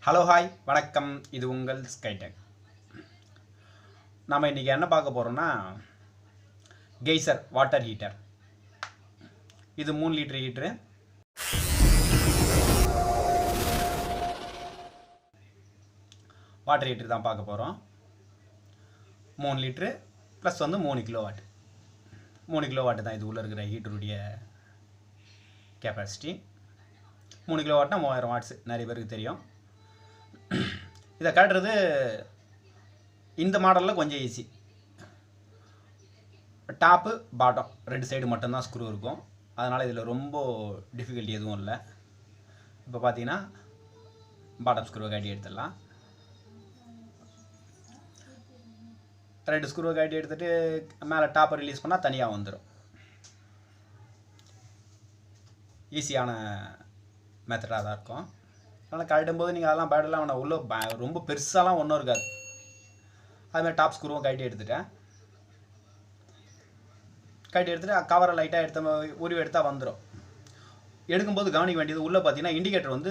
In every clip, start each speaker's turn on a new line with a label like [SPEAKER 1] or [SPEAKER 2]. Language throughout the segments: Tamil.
[SPEAKER 1] ஹலோ ஹாய் வணக்கம். இது உங்கள் ஸ்கைடெக். நம்ம இன்றைக்கி என்ன பார்க்க போகிறோம்னா கெய்சர் வாட்டர் ஹீட்டர். இது 3 லிட்டர் ஹீட்ரு. வாட்டர் ஹீட்டர் தான் பார்க்க போகிறோம். 3 லிட்ரு ப்ளஸ் 3 கிலோவாட். 3 கிலோவாட் தான் இது உள்ளே இருக்கிற ஹீட்டருடைய கெப்பாசிட்டி. 3 கிலோவாட்னா 3000 வாட்ஸ், நிறைய பேருக்கு தெரியும். இதை காட்டுறது இந்த மாடலில் கொஞ்சம் ஈஸி. டாப்பு பாட்டம் 2 சைடு மட்டும்தான் ஸ்க்ரூ இருக்கும். அதனால் இதில் ரொம்ப டிஃபிகல்ட்டி எதுவும் இல்லை. இப்போ பார்த்தீங்கன்னா பாட்டம் ஸ்க்ரூவை காட்டி எடுத்துடலாம். 2 ஸ்க்ரூவை காட்டி எடுத்துகிட்டு மேலே டாப்பை ரிலீஸ் பண்ணால் தனியாக வந்துடும். ஈஸியான மெத்தடாக தான் இருக்கும். அதனால் கழட்டும்போது நீங்கள் அதெல்லாம் பேடெல்லாம் வேணாம், உள்ளே ரொம்ப பெருசாலாம் ஒன்றும் இருக்காது. அதுமாதிரி டாப் ஸ்க்ரூவும் கழட்டி எடுத்துட்டேன். கழட்டி எடுத்துகிட்டு கவரை லைட்டாக உருவி எடுத்தால் வந்துடும். எடுக்கும்போது கவனிக்க வேண்டியது, உள்ளே பார்த்தீங்கன்னா இண்டிகேட்டர்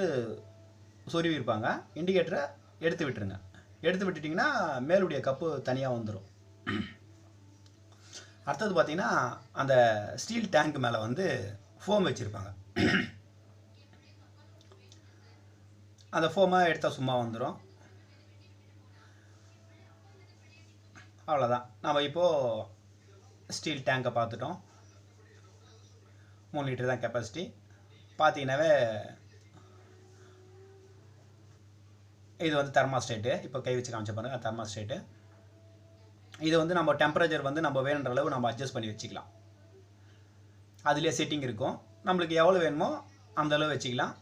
[SPEAKER 1] சொருவி இருப்பாங்க. இண்டிகேட்டரை எடுத்து விட்டுருங்க. எடுத்து விட்டுட்டிங்கன்னா மேலுடைய கப்பு தனியாக வந்துடும். அடுத்தது பார்த்தீங்கன்னா அந்த ஸ்டீல் டேங்க் மேலே ஃபோம் வச்சுருப்பாங்க. அந்த ஃபோமை எடுத்தால் சும்மா வந்துடும். அவ்வளோதான். நம்ம இப்போது ஸ்டீல் டேங்கை பார்த்துட்டோம். 3 லிட்டர் தான் கெப்பாசிட்டி. பார்த்தீங்கன்னாவே இது தெர்மாஸ்டேட்டு. இப்போ கை வச்சு காமிச்ச பாருங்க, தெர்மாஸ்டேட்டு. இது நம்ம டெம்பரேச்சர் நம்ம வேணுன்ற அளவு நம்ம அட்ஜஸ்ட் பண்ணி வச்சுக்கலாம். அதுலேயே செட்டிங் இருக்கும். நம்மளுக்கு எவ்வளோ வேணுமோ அந்த அளவு வச்சுக்கலாம்.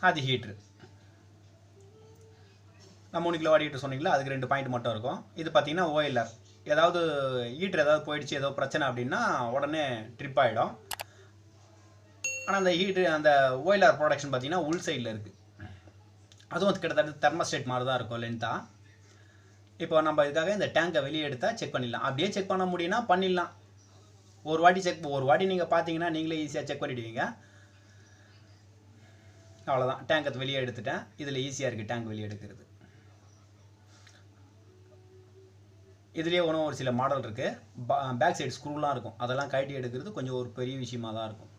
[SPEAKER 1] அது ஹீட்ரு. நான் 3 கிலோ ஹீட்டர் சொன்னீங்களா, அதுக்கு 2 பாயிண்ட் மட்டும் இருக்கும். இது பார்த்தீங்கன்னா ஓஎல்ஆர். ஏதாவது ஹீட்ரு ஏதாவது போயிடுச்சு, ஏதோ பிரச்சனை அப்படின்னா உடனே ட்ரிப் ஆகிடும். ஆனால் அந்த ஓஎல்ஆர் ப்ரொடக்ஷன் பார்த்தீங்கன்னா உள் சைடில் இருக்குது. அதுவும் கிட்டத்தட்ட தெர்மோஸ்டேட் மாதிரி தான் இருக்கும் லென்த்தாக. இப்போ நம்ம இதுக்காக இந்த டேங்கை வெளியே எடுத்தால் செக் பண்ணிடலாம். அப்படியே செக் பண்ண முடியும்னா பண்ணிடலாம். ஒரு வாட்டி நீங்கள் பார்த்தீங்கன்னா நீங்களே ஈஸியாக செக் பண்ணிவிடுவீங்க. அவ்வளோதான். டேங்கை வெளியே எடுத்துட்டேன். இதில் ஈஸியாக இருக்குது டேங்க் வெளியே எடுக்கிறது. இதுலேயே ஒரு சில மாடல் இருக்குது. பேக் சைடு ஸ்க்ரூலாம் இருக்கும். அதெல்லாம் கழட்டி எடுக்கிறது கொஞ்சம் ஒரு பெரிய விஷயமாக தான் இருக்கும்.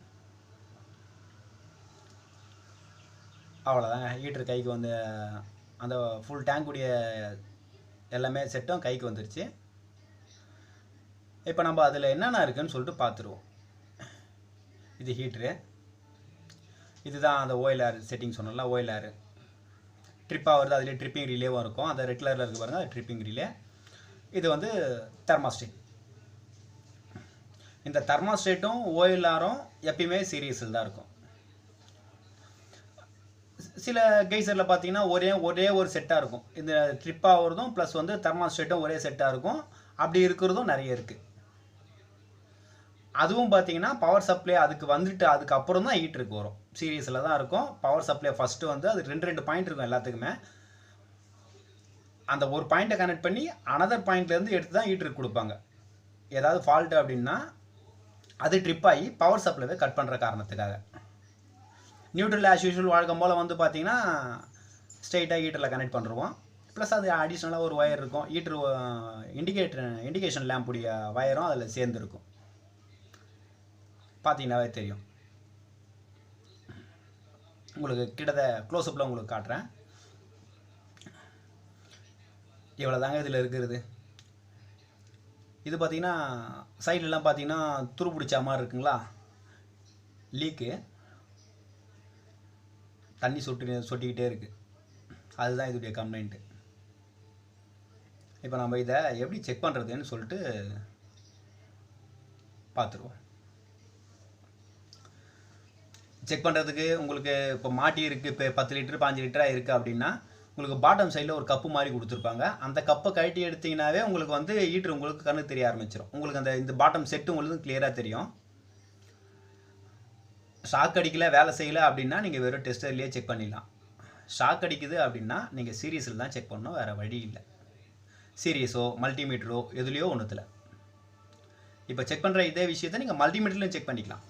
[SPEAKER 1] அவ்வளோதாங்க. ஹீட்டர் கைக்கு அந்த ஃபுல் டேங்குடைய எல்லாமே செட்டும் கைக்கு வந்துருச்சு. இப்போ நம்ம அதில் என்னென்ன இருக்குதுன்னு சொல்லிட்டு பார்த்துருவோம். இது ஹீட்ரு. இதுதான் அந்த ஓஎல்ஆர் செட்டிங் சொன்னல. ஓஎல்ஆர் ட்ரிப்பாக வருது. அதிலே ட்ரிப்பிங் ரிலேவும் இருக்கும். அந்த ரெட் கலரில் இருக்குது பாருங்கள், அது ட்ரிப்பிங் ரிலே. இது தெர்மாஸ்டேட். இந்த தெர்மாஸ்டேட்டும் ஓஎல்ஆரும் எப்பயுமே சீரியஸில் தான் இருக்கும். சில கெய்சரில் பார்த்தீங்கன்னா ஒரே ஒரு செட்டாக இருக்கும். இந்த ட்ரிப்பாக வருதும் ப்ளஸ் தெர்மாஸ்டேட்டும் ஒரே செட்டாக இருக்கும். அப்படி இருக்கிறதும் நிறைய இருக்குது. அதுவும் பார்த்தீங்கன்னா பவர் சப்ளை அதுக்கு அப்புறம் தான் ஹீட்டருக்கு வரும். சீரியஸில் தான் இருக்கும். பவர் சப்ளை ஃபஸ்ட்டு அது 2 பாயிண்ட் இருக்கும் எல்லாத்துக்குமே. அந்த ஒரு பாயிண்ட்டை கனெக்ட் பண்ணி அனதர் பாயிண்ட்லேருந்து எடுத்து தான் ஹீட்டருக்கு கொடுப்பாங்க. ஏதாவது ஃபால்ட்டு அப்படின்னா அது ட்ரிப் ஆகி பவர் சப்ளைவை கட் பண்ணுற காரணத்துக்காக. நியூட்ரல் ஆஸ் யூஷுவல் வழக்கம் போல் பார்த்தீங்கன்னா ஸ்ட்ரெயிட்டாக ஹீட்டரில் கனெக்ட் பண்ணுறோம். ப்ளஸ் அது அடிஷ்னலாக ஒரு ஒயர் இருக்கும். ஹீட்டர் இண்டிகேஷன் லேம்புடைய ஒயரும் அதில் சேர்ந்துருக்கும். பார்த்தீங்கன்னாவே தெரியும். உங்களுக்கு க்ளோஸ்அப்பில் உங்களுக்கு காட்டுறேன். இவ்வளோ தாங்க இதில் இருக்கிறது. இது பார்த்தீங்கன்னா சைட்லலாம் பார்த்தீங்கன்னா துரு பிடிச்ச மாதிரி இருக்குங்களா, லீக்கு. தண்ணி சொட்டிக்கிட்டே இருக்குது. அதுதான் இதுடைய கம்ப்ளைண்ட்டு. இப்போ நம்ம இதை எப்படி செக் பண்ணுறதுன்னு சொல்லிட்டு பார்த்துருவோம். செக் பண்ணுறதுக்கு உங்களுக்கு இப்போ மாட்டி இருக்குது. இப்போ 10 லிட்டர் 5 லிட்டராக இருக்குது அப்படின்னா உங்களுக்கு பாட்டம் சைடில் ஒரு கப்பு மாதிரி கொடுத்துருப்பாங்க. அந்த கப்பை கழட்டி எடுத்தீங்கன்னாவே உங்களுக்கு ஹீட்ரு உங்களுக்கு கண்ணுக்கு தெரிய ஆரம்பிச்சிடும். உங்களுக்கு இந்த பாட்டம் செட்டு உங்களுக்கு கிளியராக தெரியும். ஷாக் அடிக்கல, வேலை செய்யலை அப்படின்னா நீங்கள் வெறும் டெஸ்டர்லேயே செக் பண்ணிடலாம். ஷாக் அடிக்குது அப்படின்னா நீங்கள் சீரியஸில் தான் செக் பண்ணணும், வேறு வழி இல்லை. சீரியஸோ மல்டிமீட்டரோ எதுலேயோ ஒன்றுத்தில். இப்போ செக் பண்ணுற இதே விஷயத்தை நீங்கள் மல்டிமீட்டர்லையும் செக் பண்ணிக்கலாம்.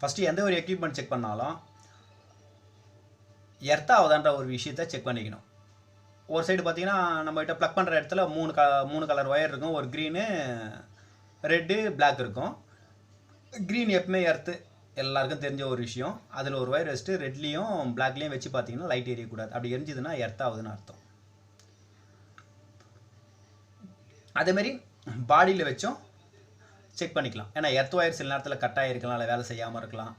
[SPEAKER 1] ஃபஸ்ட்டு எந்த ஒரு எக்யூப்மெண்ட் செக் பண்ணாலும் எர்த் ஆகுதான்ற ஒரு விஷயத்தை செக் பண்ணிக்கணும். ஒரு சைடு பார்த்தீங்கன்னா நம்மகிட்ட ப்ளக் பண்ணுற இடத்துல மூணு கலர் ஒயர் இருக்கும். ஒரு க்ரீனு, ரெட்டு, பிளாக் இருக்கும். க்ரீன் எப்பவுமே எர்த்து, எல்லாருக்கும் தெரிஞ்ச ஒரு விஷயம். அதில் ஒரு ஒயர் வச்சுட்டு ரெட்லேயும் பிளாக்லேயும் வச்சு பார்த்தீங்கன்னா லைட் எரியக்கூடாது. அப்படி எரிஞ்சுதுன்னா எர்த் ஆகுதுன்னு அர்த்தம். அதேமாரி பாடியில் வச்சும் செக் பண்ணிக்கலாம். ஏன்னா எர்த் ஒயர் சில நேரத்தில் கட் ஆகிருக்கலாம், இல்லை வேலை செய்யாமல் இருக்கலாம்.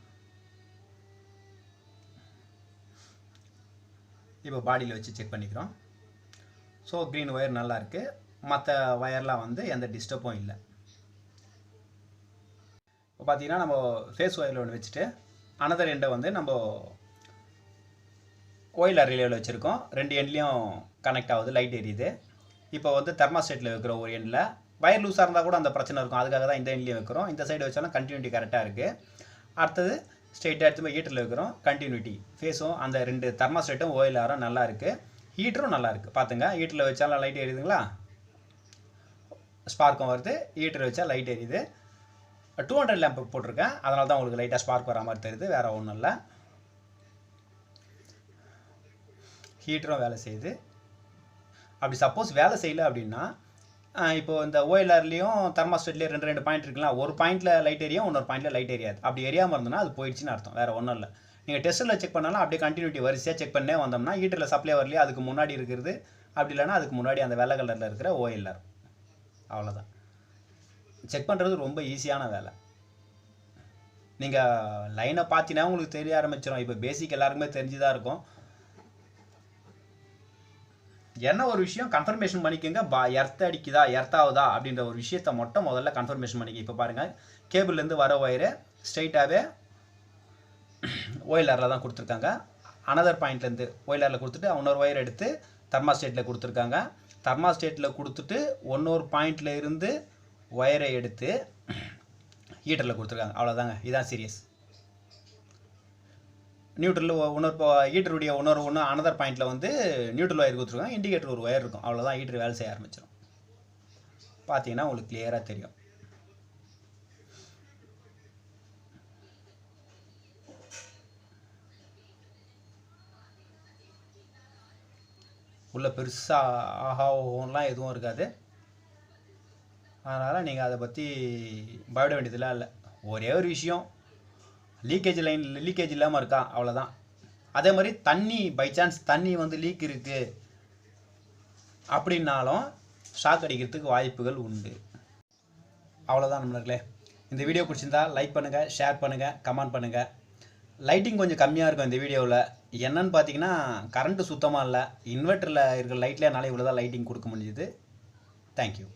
[SPEAKER 1] இப்போ பாடியில் வச்சு செக் பண்ணிக்கிறோம். ஸோ க்ரீன் ஒயர் நல்லா இருக்குது, மற்ற ஒயர்லாம் வந்து எந்த டிஸ்டர்பும் இல்லை. இப்போ பார்த்தீங்கன்னா நம்ம ஃபேஸ் ஒயரில் ஒன்று வச்சுட்டு அனதர் எண்டை வந்து நம்ம ஒயிலர் ரிலேவில் வச்சுருக்கோம். 2 எண்ட்லேயும் கனெக்ட் ஆகுது, லைட் எரியுது. இப்போ வந்து தெர்மாஸ்டேட்டில் வைக்கிற ஒரு எண்டில் வயர் லூஸாக இருந்தால் கூட அந்த பிரச்சனை இருக்கும். அதுக்காக தான் இந்த எண்ட்லேயும் வைக்கிறோம். இந்த சைடு வச்சாலும் கண்டினியூட்டி கரெக்டாக இருக்குது. அடுத்தது ஸ்ட்ரெயிட்டாக எடுத்து போய் ஹீட்டரில் வைக்கிறோம். கண்டினியூட்டி ஃபேஸும் அந்த 2 தெர்மாஸ்டேட்டும் ஒயிலாரும் நல்லா இருக்குது. ஹீட்டரும் நல்லா இருக்குது. பார்த்துங்க, ஹீட்டரில் வச்சாலும் லைட் எரியுதுங்களா, ஸ்பார்க்கும் வருது. ஹீட்டர் வச்சா லைட் எரியுது. 200 லேம்ப் போட்டிருக்கேன், அதனால தான் உங்களுக்கு லைட்டாக ஸ்பார்க் வர மாதிரி தெரியுது, வேறு ஒன்றும் இல்லை. ஹீட்டரும் வேலை செய்யுது. அப்படி சப்போஸ் வேலை செய்யலை அப்படின்னா, இப்போது இந்த ஓஎல்ஆர்லேயும் தெர்மாஸ்டேட்லேயும் 2 பாயிண்ட் இருக்குங்களா, ஒரு பாயிண்ட்டில் லைட் எரியும், இன்னொரு பாயிண்ட்டில் லைட் எரியாது. அப்படி எரியாமல் இருந்ததுன்னா அது போயிடுச்சுன்னு அர்த்தம், வேறு ஒன்றும் இல்லை. நீங்கள் டெஸ்ட்டில் செக் பண்ணாலும் அப்படியே கண்டினியூட்டி வரிசையாக செக் பண்ணே வந்தோம்னா ஹீட்டரில் சப்ளை வரலையே, அதுக்கு முன்னாடி இருக்கிறது, அப்படி இல்லைன்னா அதுக்கு முன்னாடி அந்த வெள்ளை கலரில் இருக்கிற ஓஎல்ஆர். அவ்வளோதான். செக் பண்ணுறது ரொம்ப ஈஸியான வேலை. நீங்கள் லைனை பார்த்தீங்கன்னா உங்களுக்கு தெரிய ஆரம்பிச்சிடும். இப்போ பேசிக் எல்லாருக்குமே தெரிஞ்சுதான் இருக்கும். என்ன ஒரு விஷயம் கன்ஃபர்மேஷன் பண்ணிக்கோங்க, எர்த் அடிக்குதா எர்த் ஆகுதா அப்படின்ற ஒரு விஷயத்தை மட்டும் முதல்ல கன்ஃபர்மேஷன் பண்ணிக்க. இப்போ பாருங்கள், கேபிள்லேருந்து வர ஒயரு ஸ்ட்ரெயிட்டாகவே ஓஎல்ஆரில் தான் கொடுத்துருக்காங்க. அனதர் பாயிண்ட்லேருந்து ஓஎல்ஆரில் கொடுத்துட்டு இன்னொரு ஒயர் எடுத்து தெர்மாஸ்டேட்டில் கொடுத்துருக்காங்க. தெர்மாஸ்டேட்டில் கொடுத்துட்டு இன்னொரு பாயிண்டில் இருந்து ஒயரை எடுத்து ஹீட்டரில் கொடுத்துருக்காங்க. அவ்வளோதாங்க, இதுதான் சீரியஸ். நியூட்ரல் இன்னொரு ஹீட்டருடைய ஒன்று அனதர் பாயிண்டில் வந்து நியூட்ரல் ஒயர் கொடுத்துருக்காங்க. இண்டிகேட்டர் ஒரு ஒயர் இருக்கும். அவ்வளோதான், ஹீட்டர் வேலை செய்ய ஆரம்பிச்சிடும். பார்த்தீங்கன்னா உங்களுக்கு கிளியராக தெரியும். உள்ள பெருசாக ஆஹா ஓன்லாம் எதுவும் இருக்காது. அதனால் நீங்கள் அதை பற்றி பயப்பட வேண்டியதெல்லாம் இல்லை. ஒரே ஒரு விஷயம், லீக்கேஜ் இல்லாமல் இருக்கா, அவ்வளோதான். அதே மாதிரி தண்ணி, பை சான்ஸ் தண்ணி வந்து லீக் இருக்குது அப்படின்னாலும் ஷாக் அடிக்கிறதுக்கு வாய்ப்புகள் உண்டு. அவ்வளோதான் நண்பர்களே. இந்த வீடியோ பிடிச்சிருந்தா லைக் பண்ணுங்கள், ஷேர் பண்ணுங்கள், கமெண்ட் பண்ணுங்கள். லைட்டிங் கொஞ்சம் கம்மியாக இருக்கும் இந்த வீடியோவில். என்னன்னு பார்த்தீங்கன்னா கரண்ட்டு சுத்தமாக இல்லை. இன்வெர்ட்டரில் இருக்கிற லைட்லேயே என்னால் இவ்வளோ தான் லைட்டிங் கொடுக்க முடிஞ்சுது. தேங்க்யூ.